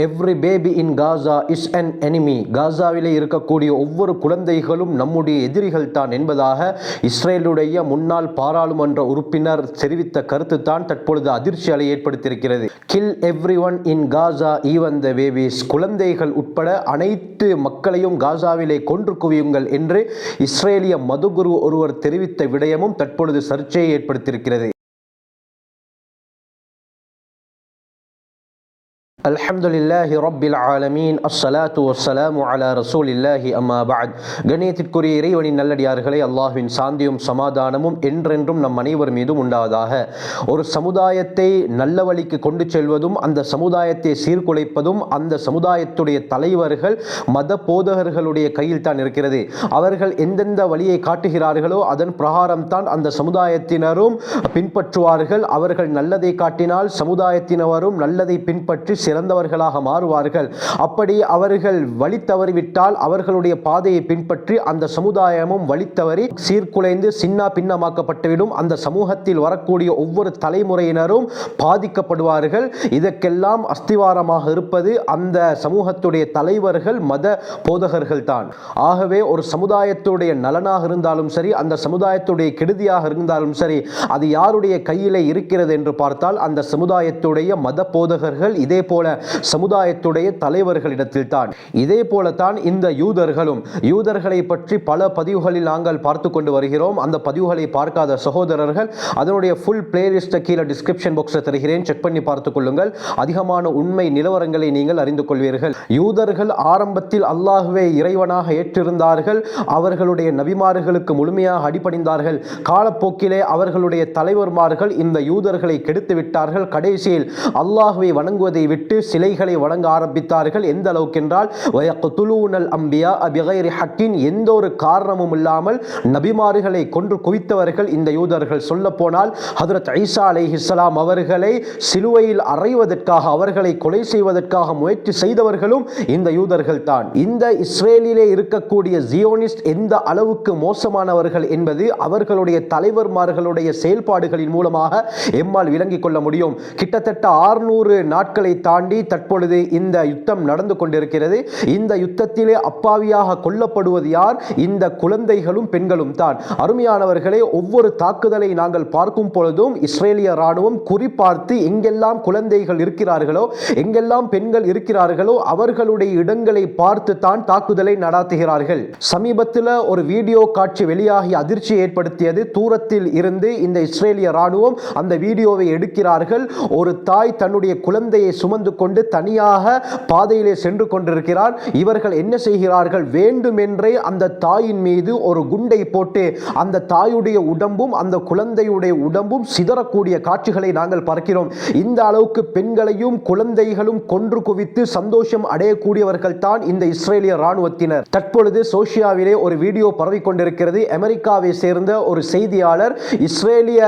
Every baby in Gaza is an enemy. காசாவிலே இருக்கக்கூடிய ஒவ்வொரு குழந்தைகளும் நம்முடைய எதிரிகள் தான் என்பதாக இஸ்ரேலுடைய முன்னாள் பாராளுமன்ற உறுப்பினர் தெரிவித்த கருத்து தான் தற்பொழுது அதிர்ச்சியை ஏற்படுத்தியிருக்கிறது. Kill everyone in Gaza even the babies. குழந்தைகள் உட்பட அனைத்து மக்களையும் காசாவிலே கொன்று குவியுங்கள் என்று இஸ்ரேலிய மதுகுரு ஒருவர் தெரிவித்த விடயமும் தற்பொழுது சர்ச்சையை ஏற்படுத்தியிருக்கிறது. அல்ஹம்துலில்லாஹி ரப்பில் ஆலமீன் அஸ்ஸலாத்து வஸ்ஸலாமு அலா ரசூலில்லாஹி அம்மா பஅத். கண்ணியத்திற்குரிய இறைவனின் நல்லடியார்களே, அல்லாஹ்வின் சாந்தியும் சமாதானமும் என்றென்றும் நம் அனைவர் மீதும் உண்டாவதாக. ஒரு சமுதாயத்தை நல்ல வழிக்கு கொண்டு செல்வதும் அந்த சமுதாயத்தை சீர்குலைப்பதும் அந்த சமுதாயத்துடைய தலைவர்கள் மத போதகர்களுடைய கையில் தான் இருக்கிறது. அவர்கள் எந்தெந்த வழியை காட்டுகிறார்களோ அதன் பிரகாரம் தான் அந்த சமுதாயத்தினரும் பின்பற்றுவார்கள். அவர்கள் நல்லதை காட்டினால் சமுதாயத்தினரும் நல்லதை பின்பற்றி சிறந்தவர்களாக மாறுவார்கள். அப்படி அவர்கள் வழி தவறிவிட்டால் அவர்களுடைய பாதையை பின்பற்றி அந்த சமுதாயமும் வழி தவறி சீர்குலைந்து சின்ன பின்னமாக்கப்பட்டுவிடும். அந்த சமூகத்தில் வரக்கூடிய ஒவ்வொரு தலைமுறையினரும் பாதிக்கப்படுவார்கள். இதற்கெல்லாம் அஸ்திவாரமாக இருப்பது அந்த சமூகத்துடைய தலைவர்கள், மத போதகர்கள் தான். ஆகவே ஒரு சமுதாயத்துடைய நலனாக இருந்தாலும் சரி, அந்த சமுதாயத்துடைய கெடுதியாக இருந்தாலும் சரி, அது யாருடைய கையிலே இருக்கிறது என்று பார்த்தால் அந்த சமுதாயத்துடைய மத போதகர்கள், இதே போல சமுதாயத்துடைய தலைவர்களிடத்தில் தான். இதே போலத்தான் இந்த யூதர்களை பற்றி பல பதிவுகளில் நாங்கள் பார்த்து கொண்டு வருகிறோம். அந்த பதிவுகளை பார்க்காத சகோதரர்கள் அதனுடைய ஃபுல் பிளேலிஸ்ட்டை கீழே டிஸ்கிரிப்ஷன் பாக்ஸில் தருகிறேன், செக் பண்ணி பார்த்துக் கொள்ளுங்கள். அதிகமான உண்மை நிலவரங்களை நீங்கள் அறிந்து கொள்வீர்கள். யூதர்கள் ஆரம்பத்தில் அல்லாஹ்வை இறைவனாக ஏற்றிருந்தார்கள். அவர்களுடைய நபிமார்களுக்கு முழுமையாக அடிபணிந்தார்கள். காலப்போக்கிலே அவர்களுடைய தலைவர்மார்கள் இந்த யூதர்களை கெடுத்து விட்டார்கள். கடைசியில் அல்லாஹ்வை வணங்குவதை விட்டு சிலைகளை வணங்க ஆரம்பித்தார்கள். எந்த அளவுக்கு என்றால் வயக்துலூனல் அம்பியா பிகைரி ஹக்கின், எந்த ஒரு காரணமும் இல்லாமல் நபிமார்களை கொன்று குவித்தவர்கள் இந்த யூதர்கள். சொல்ல போனால் ஹஜ்ரத் ஈசா அலைஹிஸ்ஸலாம் அவர்களை சிலுவையில் அறைவதற்காக, அவர்களை கொலை செய்வதற்காக முயற்சி செய்தவர்களும் இந்த யூதர்கள் தான். இந்த இஸ்ரேலிலே இருக்கக்கூடிய ஜியோனிஸ்ட் எந்த அளவுக்கு மோசமானவர்கள் என்பது அவர்களுடைய தலைவர்மார்களுடைய செயல்பாடுகளின் மூலமாக எம்மால் விளங்கிக் கொள்ள முடியும். கிட்டத்தட்ட 600 நாட்களை தாண்டி தற்பொழுது இந்த யுத்தம் நடந்து கொண்டிருக்கிறது. இந்த யுத்தத்திலே அப்பாவியாக கொல்லப்படுவது யார்? இந்த குழந்தைகளும் பெண்களும் தான். அருமையானவர்களே, ஒவ்வொரு தாக்குதலை நாங்கள் பார்க்கும் பொழுதும் இஸ்ரேலிய ராணுவம் குறிப்பார்த்து எங்கெல்லாம் குழந்தைகள் இருக்கிறார்களோ, எங்கெல்லாம் பெண்கள் இருக்கிறார்களோ அவர்களுடைய இடங்களை பார்த்து தான் தாக்குதலை நடாத்துகிறார்கள். சமீபத்தில் ஒரு வீடியோ காட்சி வெளியாகி அதிர்ச்சி ஏற்படுத்தியது. தூரத்தில் இருந்து இந்த இஸ்ரேலிய ராணுவம் அந்த வீடியோவை எடுக்கிறார்கள். ஒரு தாய் தன்னுடைய குழந்தையை சுமந்து கொண்டு தனியாக பாதையிலே சென்று கொண்டிருக்கிறார். இவர்கள் என்ன செய்கிறார்கள்? வேண்டுமென்றே அந்த தாயின் மீது ஒரு குண்டை போட்டு அந்த தாயுடைய உடம்பும் அந்த குழந்தையுடைய உடம்பும் சிதறக்கூடிய காட்சிகளை நாங்கள் பார்க்கிறோம். இந்த அளவுக்கு பெண்களையும் குழந்தைகளும் கொன்று குவித்து சந்தோஷம் அடையக்கூடியவர்கள் தான் இந்த இஸ்ரேலிய ராணுவத்தினர். தற்பொழுது சோஷியாவிலே ஒரு வீடியோ பரவி கொண்டிருக்கிறது. அமெரிக்காவை சேர்ந்த ஒரு செய்தியாளர் இஸ்ரேலிய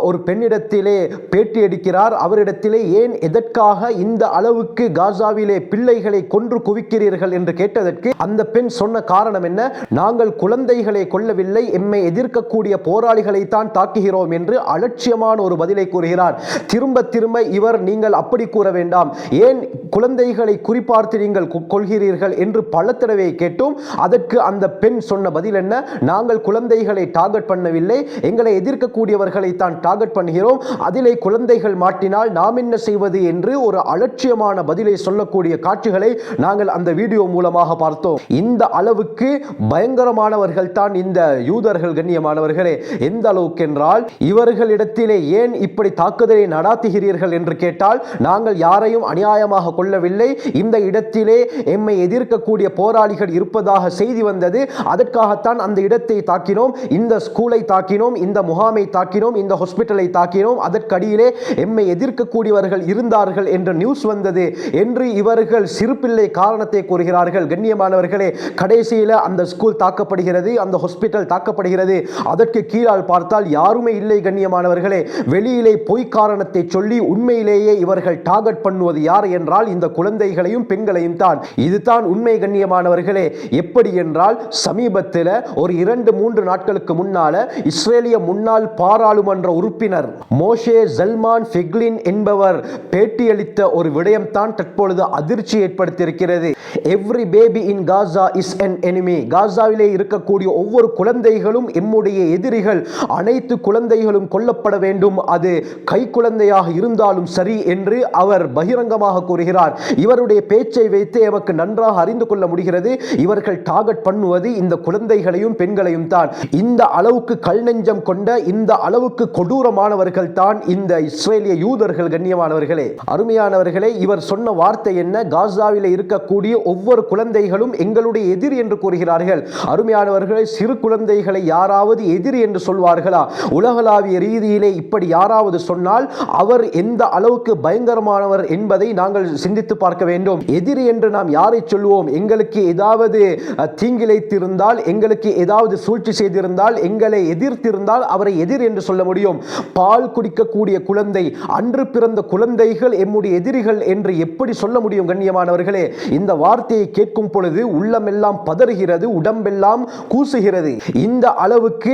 ஒரு பெண்ணிடத்திலே பேட்டி எடுக்கிறார். அவரிடத்திலே ஏன் எதற்காக இந்த அளவுக்கு காசாவிலே பிள்ளைகளை கொன்று குவிக்கிறீர்கள் என்று கேட்டதற்கு அந்த பெண் சொன்ன காரணம் என்ன? நாங்கள் குழந்தைகளை கொல்லவில்லை, எம்மை எதிர்க்கக்கூடிய போராளிகளை தான் தாக்குகிறோம் என்று அலட்சியமான ஒரு பதிலை கூறுகிறார். திரும்ப திரும்ப இவர் நீங்கள் அப்படி கூற வேண்டாம், ஏன் குழந்தைகளை குறிப்பார்த்து நீங்கள் கொள்கிறீர்கள் என்று பல தடவை கேட்டும் அதற்கு அந்த பெண் சொன்ன பதில் என்ன? நாங்கள் குழந்தைகளை டார்கெட் பண்ணவில்லை, எங்களை எதிர்க்கக்கூடியவர்களை தான் டார்கெட் பண்ணுகிறோம், அதிலே குழந்தைகள் மாட்டினால் நாம் என்ன செய்வது என்று ஒரு அலட்சியமான பதிலை சொல்லக்கூடிய காட்சிகளை நாங்கள் அந்த வீடியோ மூலமாக பார்த்தோம். இந்த அளவுக்கு பயங்கரமானவர்கள் தான் இந்த யூதர்கள். கண்ணியமானவர்களே, எந்த அளவுக்கு என்றால் இவர்களிடத்திலே ஏன் இப்படி தாக்குதலை நடாத்துகிறீர்கள் என்று கேட்டால் நாங்கள் யாரையும் அநியாயமாக கொள்ளவில்லை, இந்த இடத்திலே எம்மை எதிர்க்கக்கூடிய போராளிகள் இருப்பதாக செய்தி வந்தது, அதற்காகத்தான் அந்த இடத்தை தாக்கினோம், இந்த ஸ்கூலை தாக்கினோம், இந்த முகாமை தாக்கினோம், இந்த ஹாஸ்பிட்டலை தாக்கினோம், அதற்கடியிலே எம்மை எதிர்க்கக்கூடியவர்கள் இருந்தார்கள் என்ற நியூஸ் வந்தது என்று இவர்கள் சிறுபிள்ளை காரணத்தை கூறுகிறார்கள். கண்ணியமானவர்களே, கடைசியில் அந்த ஸ்கூல் தாக்கப்படுகிறது, அந்த ஹாஸ்பிட்டல் தாக்கப்படுகிறது. அதற்கு கீழால் பார்த்தால் யாருமே இல்லை. கண்ணியமானவர்களே, வெளியிலே பொய் காரணத்தை சொல்லி உண்மையிலேயே இவர்கள் டார்கெட் பண்ணுவது யார் என்றால் இந்த குழந்தைகளையும் பெண்களையும் தான். இதுதான் உண்மை. கண்ணியமானவர்களே, எப்படி என்றால் சமீபத்தில் ஒரு 2-3 நாட்களுக்கு முன்னால இஸ்ரேலிய முன்னாள் பாராளுமன்ற உறுப்பினர் மோஷே ஜல்மான் ஃபெக்லின் என்பவர் பேட்டியளித்த ஒரு விடயம் தான் தற்பொழுது அதிர்ச்சி ஏற்படுத்தியிருக்கிறது. Every baby in Gaza is an enemy. காசாவிலே இருக்கக்கூடிய ஒவ்வொரு குழந்தைகளும் எம்முடைய எதிரிகள். அனைத்து குழந்தைகளும் கொல்லப்பட வேண்டும், அது கை குழந்தையாக இருந்தாலும் சரி என்று அவர் பகிரங்கமாக கூறுகிறார். இவருடைய பேச்சை வைத்து எமக்கு நன்றாக அறிந்து கொள்ள முடிகிறது, இவர்கள் டார்கெட் பண்ணுவது இந்த குழந்தைகளையும் பெண்களையும் தான். இந்த அளவுக்கு கல் நெஞ்சம் கொண்ட, இந்த அளவுக்கு கொடூரமானவர்கள் தான் இந்த இஸ்ரேலிய யூதர்கள். கண்ணியமானவர்களே, அருமையானவர்களே, இவர் சொன்ன வார்த்தை என்ன? காசாவிலே இருக்கக்கூடிய ஒவ்வொரு குழந்தைகளும் எங்களுடைய எதிரி என்று கூறுகிறார்கள். அருமையானவர்களே, சிறு குழந்தைகளை யாராவது எதிரி என்று சொல்வார்களா? உலகளாவிய ரீதியிலே இப்படி யாராவது சொன்னால் அவர் எந்த அளவுக்கு பயங்கரமானவர் என்பதை நாங்கள் சிந்தித்து பார்க்க வேண்டும். எதிரி என்று நாம் யாரை சொல்வோம்? எங்களுக்கு ஏதாவது தீங்கிழைத்திருந்தால், எங்களுக்கு ஏதாவது சூழ்ச்சி செய்திருந்தால், எங்களை எதிர்த்திருந்தால் அவரை எதிர் என்று சொல்ல முடியும். பால் குடிக்கக்கூடிய குழந்தை, அன்று பிறந்த குழந்தைகள் எம்முடைய எதிரிகள் என்று எப்படி சொல்ல முடியும்? கண்ணியமானவர்களே, இந்த வார்த்தையை கேட்கும் பொழுது உள்ளமெல்லாம் பதறுகிறது, உடம்பெல்லாம் கூசுகிறது. இந்த அளவுக்கு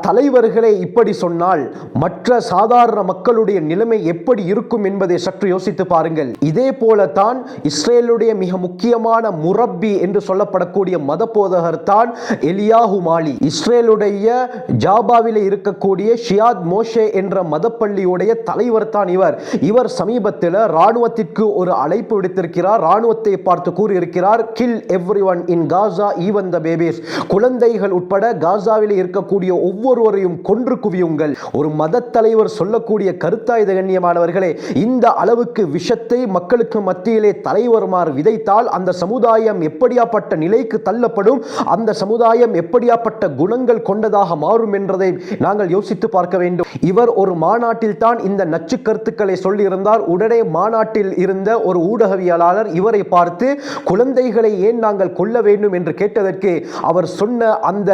தலைவர்களை இப்படி சொன்னால் மற்ற சாதாரண மக்களுடைய நிலைமை எப்படி இருக்கும் என்பதை சற்று யோசித்து பாருங்கள். இதே போலத்தான் இஸ்ரேலுடைய மிக முக்கியமான முரப்பி என்று சொல்லப்படக்கூடிய மத போதகர் தான் எலியாஹு மாலி. இஸ்ரேலுடைய ஜாபாவில் இருக்கக்கூடிய ஷியாத் மோஷே என்ற மதப்பள்ளியுடைய தலைவர் தான் இவர். இவர் சமீபத்தில் ராணுவத்திற்கு ஒரு அழைப்பு விடுத்திருக்கிறார். ராணுவத்தை பார்த்து கூறியிருக்கிறார், kill everyone in Gaza even the babies. குழந்தைகள் உட்பட காசாவில் இருக்கக்கூடிய ஒவ்வொருவரையும் கொன்று குவியுங்கள். ஒரு மத தலைவர் சொல்லக்கூடிய கருத்தா இது? கண்ணியமானவர்களே, இந்த அளவுக்கு விஷத்தை மக்களுக்கு மத்தியிலே தலைவர்மார் விதைத்தால் அந்த சமுதாயம் எப்படியாப்பட்ட நிலைக்கு தள்ளப்படும், அந்த சமுதாயம் எப்படியாப்பட்ட குணங்கள் கொண்டதாக மாறும் என்றதை நாங்கள் யோசித்து பார்க்க வேண்டும். இவர் ஒரு மாநாட்டில் தான் இந்த நச்சு கருத்துக்களை சொல்லியிருந்தார். உடனே மாநாட்டில் இருந்த ஒரு ஊடகவியலாளர் இவரை பார்த்து குழந்தைகளை ஏன் நாங்கள் கொல்ல வேண்டும் என்று கேட்டதற்கு அவர் சொன்ன அந்த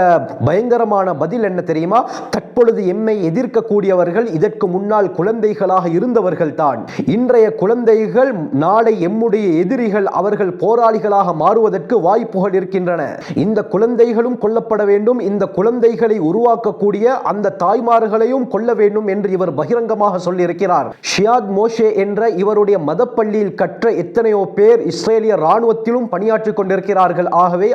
பயங்கரமான பதில் என்ன தெரியுமா? தற்பொழுது எம்மை எதிர்க்கக்கூடியவர்கள் இதற்கு முன்னால் குழந்தைகளாக இருந்தவர்கள் தான். இன்றைய குழந்தைகள் நாளை எம்முடைய எதிரிகள், அவர்கள் போராளிகளாக மாறுவதற்கு வாய்ப்புகள் இருக்கின்றன. இந்த குழந்தைகளும் கொல்லப்பட வேண்டும், இந்த குழந்தைகளை உருவாக்கக்கூடிய அந்த தாய்மார்களையும் கொல்ல வேண்டும் என்று இவர் பகிரங்கமாக சொல்லியிருக்கிறார். ஷியாத் மோஷே என்ற இவருடைய மதப்பள்ளியில் கற்ற எத்தனையோ பேர் இஸ்ரேலிய ராணுவத்திலும் பணியாற்றிக் கொண்டிருக்கிறார்கள். ஆகவே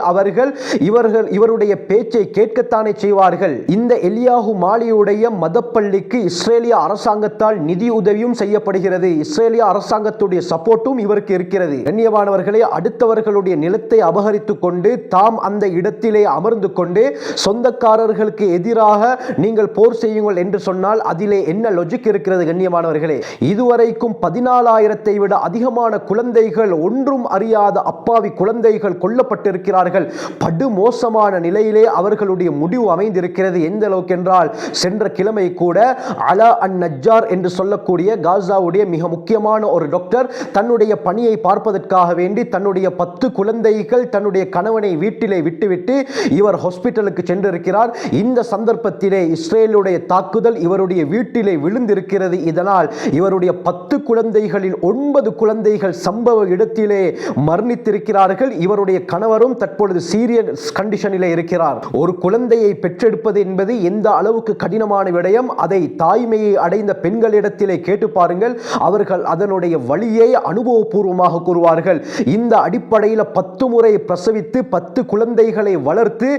இவருடைய பேச்சை கேட்கத்தானே செய்வார்கள். இந்த எலியாஹு மாலியுடைய மதப்பள்ளிக்கு இஸ்ரேலிய அரசாங்கத்தால் நிதி உதவியும் செய்யப்படுகிறது. இஸ்ரேலிய அரசாங்கத்துடைய சப்போர்ட்டும் இவருக்கு இருக்கிறது. கண்ணியமானவர்களே, அடுத்தவர்களுடைய நிலத்தை அபகரித்துக் கொண்டு தாம் அந்த இடத்திலே அமர்ந்து கொண்டு சொந்தக்காரர்களுக்கு எதிராக நீங்கள் போர் செய்யுங்கள் என்று சொன்னால் அதிலே என்ன லாஜிக் இருக்கிறது? கண்ணியமானவர்களே, இதுவரைக்கும் 14,000 விட அதிகமான குழந்தைகள், ஒன்றும் அறியாத அப்பாவி குழந்தைகள் கொல்லப்பட்டிருக்கிறார்கள். படு மோசமான நிலையிலே அவர்களுடைய முடிவு அமைந்திருக்கிறது. எந்த அளவுக்கு என்றால், சென்ற கிழமை கூட அலா அன் நஜ்ஜார் என்று சொல்லக்கூடிய காசாவுடைய மிக முக்கியமான ஒரு டாக்டர் தன்னுடைய பணியை பார்ப்பதற்காக வேண்டி தன்னுடைய 10 குழந்தைகள் தன்னுடைய கணவனை வீட்டிலே விட்டுவிட்டு இவர் ஹாஸ்பிட்டலுக்கு சென்றிருக்கிறார். இந்த சந்தர்ப்பத்திலே இஸ்ரேலுடைய தாக்குதல் இவருடைய வீட்டிலே விழுந்திருக்கிறது. இதனால் இவருடைய 10 குழந்தைகளில் 9 குழந்தைகள் சம்பவ இடத்திலே மரணித்திருக்கிறார்கள். இவருடைய கணவரும் தற்பொழுது சீரியஸ் கண்டிஷனிலே இருக்கிறார். ஒரு குழந்தையை பெற்றெடுப்பது என்பது எந்த அளவுக்கு கடினமான விடயம். அதை தாய்மையை அடைந்த பெண்களிடத்திலே கேட்டு பாருங்கள், அவர்கள் அதனுடைய வழியை அனுபவபூர்வமாக கூறுவார்கள். இந்த அடிப்படையில் 10 முறை பிரசவித்து 10 குழந்தைகளை வளர்த்து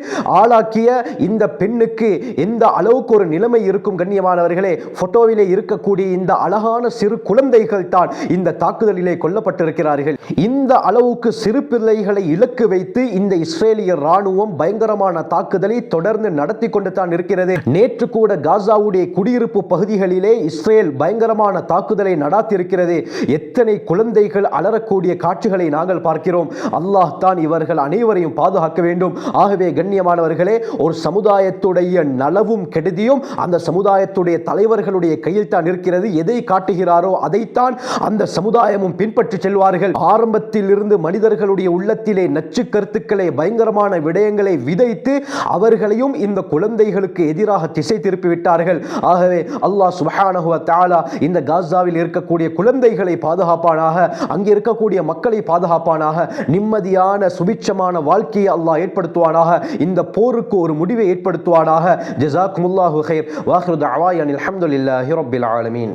ஆளாக்கிய இந்த பெண்ணுக்கு எந்த அளவுக்கு ஒரு நிலைமை இருக்கும்? கண்ணியமானவர்களே, போட்டோவிலே இருக்கக்கூடிய இந்த அழகான சிறு குழந்தைகள் தான் இந்த தாக்குதலிலே கொல்லப்பட்டிருக்கிறார்கள். இந்த அளவுக்கு சிறு பிள்ளைகளை இலக்கு வைத்து இந்த இஸ்ரேலிய ராணுவம் பயங்கரமான தாக்குதலை தொடர்ந்து நடத்தி கொண்டு தான் இருக்கிறது. நேற்று கூட காசாவுடைய குடியிருப்பு பகுதிகளிலே இஸ்ரேல் பயங்கரமான தாக்குதலை நடாத்தியிருக்கிறது. எத்தனை குழந்தைகள் அலறக்கூடிய காட்சிகளை நாங்கள் பார்க்கிறோம். அல்லாஹ் தான் இவர்கள் அனைவரையும் பாதுகாக்க வேண்டும். ஆகவே கண்ணியமானவர்களே, ஒரு சமுதாயத்துடைய நலவும் கெடுதியும் அந்த சமுதாயத்துடைய தலைவர்களுடைய கையில் தான் இருக்கிறது. எதை காட்டுகிறாரோ அதைத்தான் அந்த சமுதாயமும் பின்பற்றி செல்வார்கள். ஆரம்பத்தில் இருந்து மனிதர்களுடைய உள்ளத்திலே நச்சு கருத்துக்களை, பயங்கரமான விடயங்களை விதைத்து அவர்களையும் இந்த குழந்தைகளுக்கு எதிராக திசை திருப்பி விட்டார்கள். ஆகவே அல்லாஹ் சுப்ஹானஹு வ தஆலா இந்த காசாவில் இருக்கக்கூடிய குழந்தைகளை பாதுகாப்பானாக, அங்கே இருக்கக்கூடிய மக்களை பாதுகாப்பானாக, நிம்மதியான சுபிட்சமான வாழ்க்கையை அல்லாஹ் ஏற்படுத்துவானாக, இந்த போருக்கு ஒரு முடிவை ஏற்படுத்துவானாக. ஜஸாக்குமுல்லாஹு கைர். வாஹிரு தஅவானா அல்ஹம்துலில்லாஹி ரப்பில் ஆலமீன்.